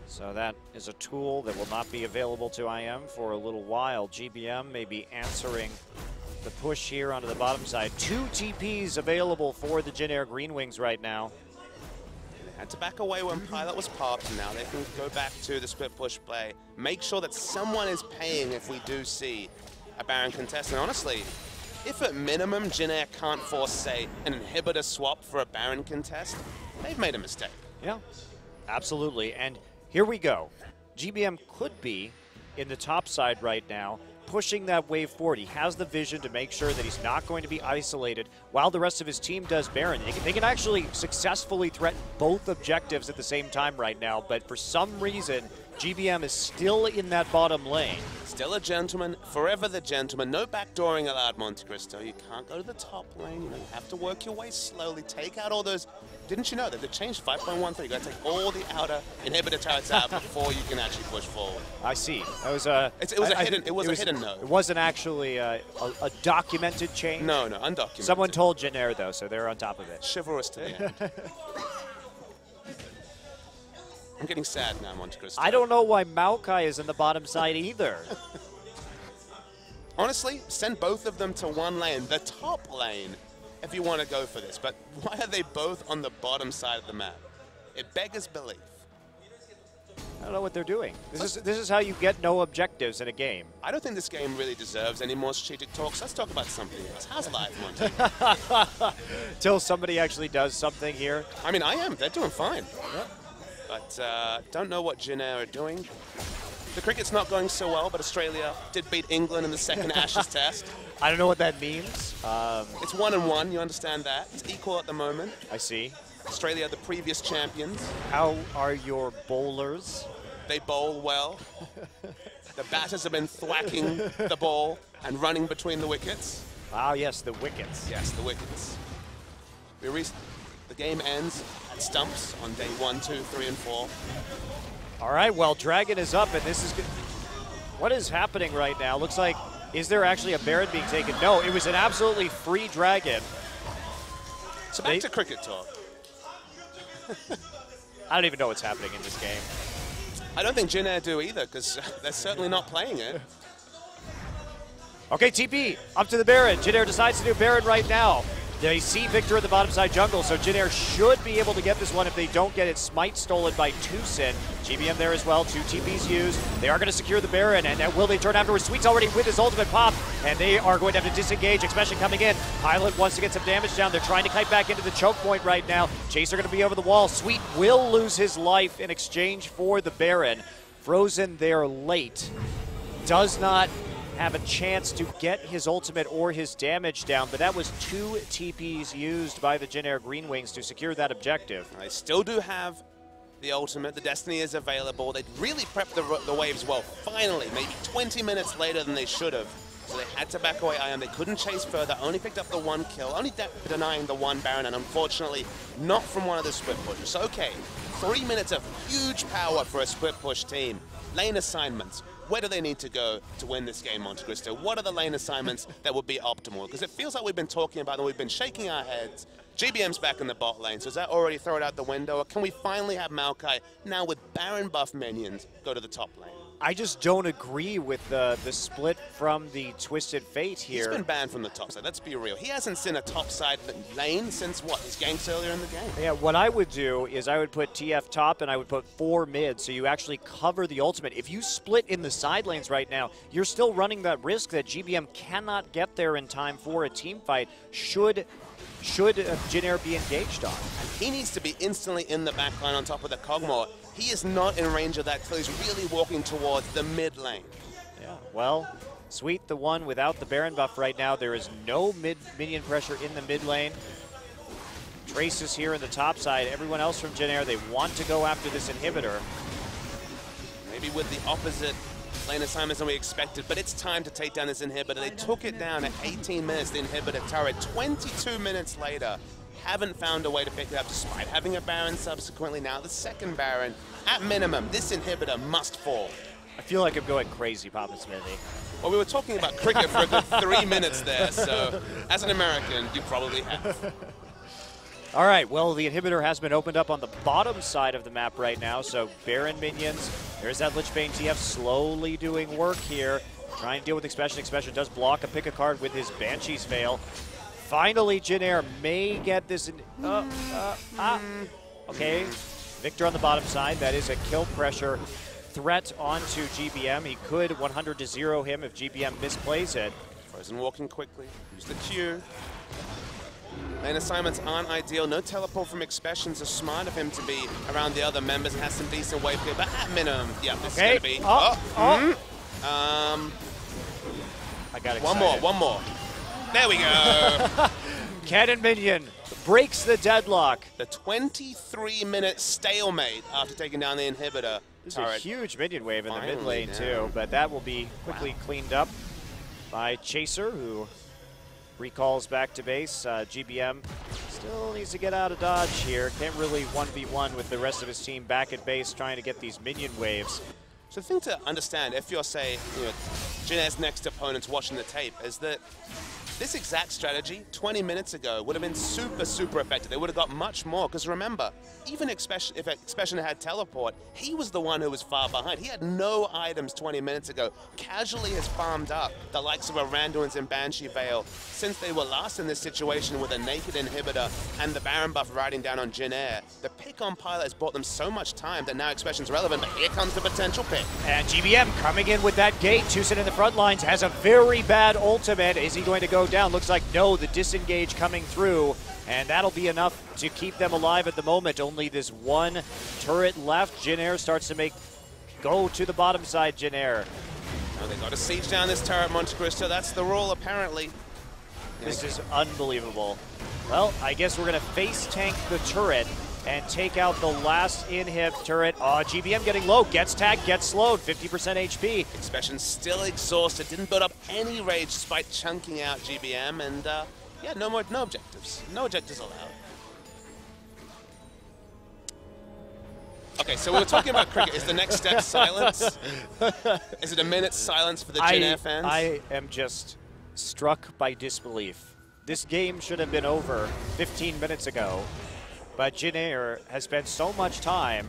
So that is a tool that will not be available to IM for a little while. GBM may be answering the push here onto the bottom side. 2 TPs available for the Jin Air Green Wings right now. Had to back away when Pilot was popped, and now they can go back to the split push play. Make sure that someone is paying if we do see a Baron contest. And honestly, if at minimum Jin Air can't force, say, an inhibitor swap for a Baron contest, they've made a mistake. Yeah, absolutely. And here we go. GBM could be in the top side right now, pushing that wave forward. He has the vision to make sure that he's not going to be isolated while the rest of his team does Baron. They can actually successfully threaten both objectives at the same time right now, but for some reason, GBM is still in that bottom lane. Still a gentleman, forever the gentleman. No backdooring allowed, Monte Cristo. You can't go to the top lane. You have to work your way slowly. Take out all those. Didn't you know that they changed 5.13? You got to take all the outer inhibitor turrets out before you can actually push forward. I see. That was a. It was a hidden note. It wasn't actually a documented change. No, undocumented. Someone told Jin Air though, so they're on top of it. Chivalrous to the end. I'm getting sad now, Monte Cristo. I don't know why Maokai is in the bottom side either. Honestly, send both of them to one lane, the top lane, if you want to go for this. But why are they both on the bottom side of the map? It beggars belief. I don't know what they're doing. This is how you get no objectives in a game. I don't think this game really deserves any more strategic talks. Let's talk about something else. How's life, Monty? Till somebody actually does something here. I mean, they're doing fine. Yep. But don't know what Jin Air are doing. The cricket's not going so well, but Australia did beat England in the second Ashes test. I don't know what that means. It's 1-1, you understand that. It's equal at the moment. I see. Australia, the previous champions. How are your bowlers? They bowl well. The batters have been thwacking the ball and running between the wickets. Ah, yes, the wickets. Yes, the wickets. The game ends at stumps on day 1, 2, 3, and 4. All right, well, Dragon is up, and this is good. What is happening right now? Looks like, is there actually a Baron being taken? No, it was an absolutely free Dragon. So back to cricket talk. I don't even know what's happening in this game. I don't think Jin Air do either, because they're certainly not playing it. Okay, TP, up to the Baron. Jin Air decides to do Baron right now. They see Victor at the bottom side jungle, so Jin Air should be able to get this one if they don't get it. Smite stolen by Tucson. GBM there as well, 2 TPs used. They are going to secure the Baron, and will they turn afterwards? Sweet's already with his ultimate pop, and they are going to have to disengage, especially coming in. Pilot wants to get some damage down. They're trying to kite back into the choke point right now. Chaser going to be over the wall. Sweet will lose his life in exchange for the Baron. Frozen there late. Does not have a chance to get his ultimate or his damage down, but that was 2 TPs used by the Jin Air Green Wings to secure that objective. I still do have the ultimate. The Destiny is available. They really prepped the waves well. Finally, maybe 20 minutes later than they should have. So they had to back away IM. They couldn't chase further, only picked up the 1 kill, only denying the 1 Baron, and unfortunately not from one of the split pushes. So okay, 3 minutes of huge power for a split push team. Lane assignments. Where do they need to go to win this game, Monte Cristo? What are the lane assignments that would be optimal? Because it feels like we've been talking about them, we've been shaking our heads. GBM's back in the bot lane, so does that already throw it out the window? Or can we finally have Maokai, now with Baron buff minions, go to the top lane? I just don't agree with the split from the Twisted Fate here. He's been banned from the top side, let's be real. He hasn't seen a top side lane since what, his ganks earlier in the game? Yeah, what I would do is I would put TF top and I would put 4 mid, so you actually cover the ultimate. If you split in the side lanes right now, you're still running that risk that GBM cannot get there in time for a team fight should Jin Air be engaged on. He needs to be instantly in the back line on top of the Kog'Maw. He is not in range of that till he's really walking towards the mid lane. Yeah, well, Sweet the one without the Baron buff right now. There is no minion pressure in the mid lane. Trace is here in the top side. Everyone else from Jin Air, they want to go after this inhibitor. Maybe with the opposite lane assignments than we expected, but it's time to take down this inhibitor. They took it down at 18 minutes, the inhibitor turret. 22 minutes later, haven't found a way to pick it up despite having a Baron subsequently. Now the second Baron. At minimum, this inhibitor must fall. I feel like I'm going crazy, Papa Smithy. Well, we were talking about cricket for a good 3 minutes there, so as an American, you probably have. All right, well, the inhibitor has been opened up on the bottom side of the map right now, so Baron minions. There's that Lichbane TF slowly doing work here, trying to deal with Expression. Expression does block a pick a card with his Banshee's Veil. Finally, Jin Air may get this in. Okay, Victor on the bottom side. That is a kill pressure threat onto GBM. He could 100-0 him if GBM misplays it. Frozen walking quickly. Use the Q. Lane assignments aren't ideal. No teleport from Expression, so smart of him to be around the other members and has some decent wave clear. But at minimum, yeah, this is going to be. I got excited. One more. There we go. Cannon minion breaks the deadlock. The 23-minute stalemate after taking down the inhibitor. There's a huge minion wave in the mid lane too, but that will be quickly cleaned up by Chaser, who recalls back to base. GBM still needs to get out of dodge here. Can't really 1v1 with the rest of his team back at base trying to get these minion waves. So the thing to understand, if you're, say, Jin Air's next opponent's watching the tape, is that this exact strategy 20 minutes ago would have been super, super effective. They would have got much more, because remember, even if Expression had teleport, he was the one who was far behind. He had no items 20 minutes ago. Casually has farmed up the likes of a Randuin's and Banshee Veil since they were last in this situation with a naked inhibitor and the Baron buff riding down on Jin Air. The pick on Pilot has bought them so much time that now Expression's relevant, but here comes the potential pick. And GBM coming in with that gate. Tucson in the front lines has a very bad ultimate. Is he going to go down? Looks like no, the disengage coming through, and that'll be enough to keep them alive at the moment. Only this one turret left. Jin Air starts to go to the bottom side, Jin Air. Now they got to siege down this turret, Monte Cristo. That's the rule, apparently. This is unbelievable. Well, I guess we're going to face tank the turret and take out the last inhib turret. Oh, GBM getting low, gets tagged, gets slowed, 50% HP. Expression still exhausted, didn't build up any rage despite chunking out GBM, and yeah, no objectives. No objectives allowed. Okay, so we were talking about cricket. Is the next step silence? Is it a minute's silence for the Jin Air fans? I am just struck by disbelief. This game should have been over 15 minutes ago. But Jin Air has spent so much time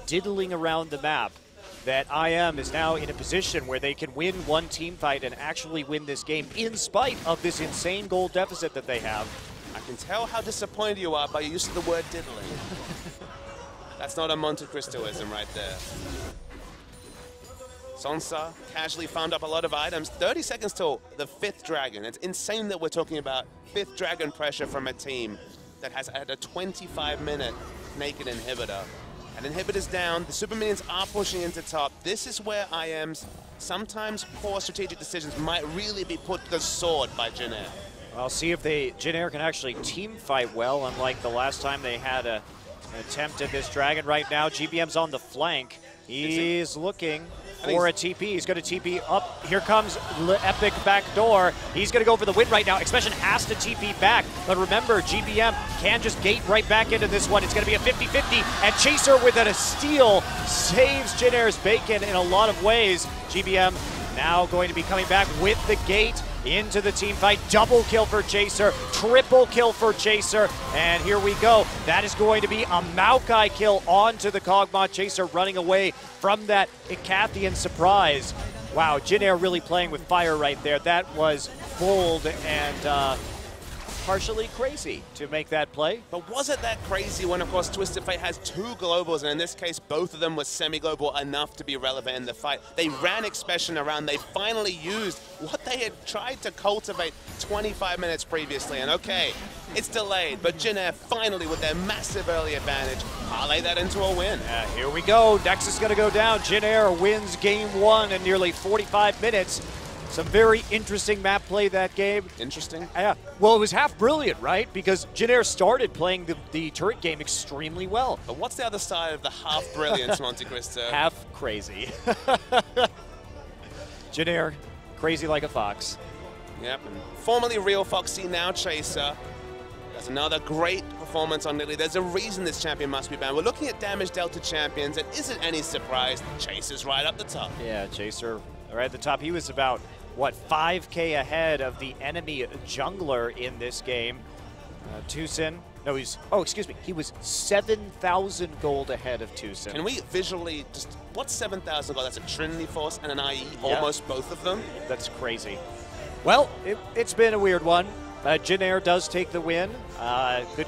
diddling around the map that IM is now in a position where they can win one team fight and actually win this game in spite of this insane goal deficit that they have. I can tell how disappointed you are by your use of the word diddling. That's not a Monte Cristoism right there. Sonsa casually found up a lot of items. 30 seconds till the 5th dragon. It's insane that we're talking about 5th dragon pressure from a team that has had a 25-minute naked inhibitor. And inhibitor's down, the super minions are pushing into top. This is where IM's sometimes poor strategic decisions might really be put to the sword by Jin Air. I'll see if Jin Air can actually team fight well, unlike the last time they had an attempt at this dragon. Right now, GBM's on the flank. He's looking. for a TP. He's going to TP up. Here comes Epic back door. He's going to go for the win right now. Expression has to TP back. But remember, GBM can just gate right back into this one. It's going to be a 50-50. And Chaser with a steal saves Jin Air's bacon in a lot of ways. GBM now going to be coming back with the gate into the team fight. Double kill for Chaser, triple kill for Chaser, and here we go. That is going to be a Maokai kill onto the Kog'Maw. Chaser running away from that Icathian surprise. Wow, Jin Air really playing with fire right there. That was bold and partially crazy to make that play. But was it that crazy when, of course, Twisted Fate has 2 globals, and in this case, both of them were semi-global enough to be relevant in the fight? They ran Expression around. They finally used what they had tried to cultivate 25 minutes previously. And okay, it's delayed, but Jin Air finally, with their massive early advantage, parlay that into a win. Here we go. Nexus going to go down. Jin Air wins game 1 in nearly 45 minutes. Some very interesting map play that game. Interesting? Yeah. Well, it was half brilliant, right? Because Jin Air started playing the turret game extremely well. But what's the other side of the half brilliance, Monte Cristo? Half crazy. Jin Air, crazy like a fox. Yep, and formerly Real Foxy, now Chaser. That's another great performance on Lily. There's a reason this champion must be banned. We're looking at damage delta champions. It isn't any surprise. Chaser's right up the top. Yeah, Chaser right at the top. He was about, what, 5K ahead of the enemy jungler in this game. Tucson, no, he was 7,000 gold ahead of Tucson. Can we visually just, what's 7,000 gold? That's a Trinity Force and an IE, almost both of them? That's crazy. Well, it's been a weird one. Jin Air does take the win. Good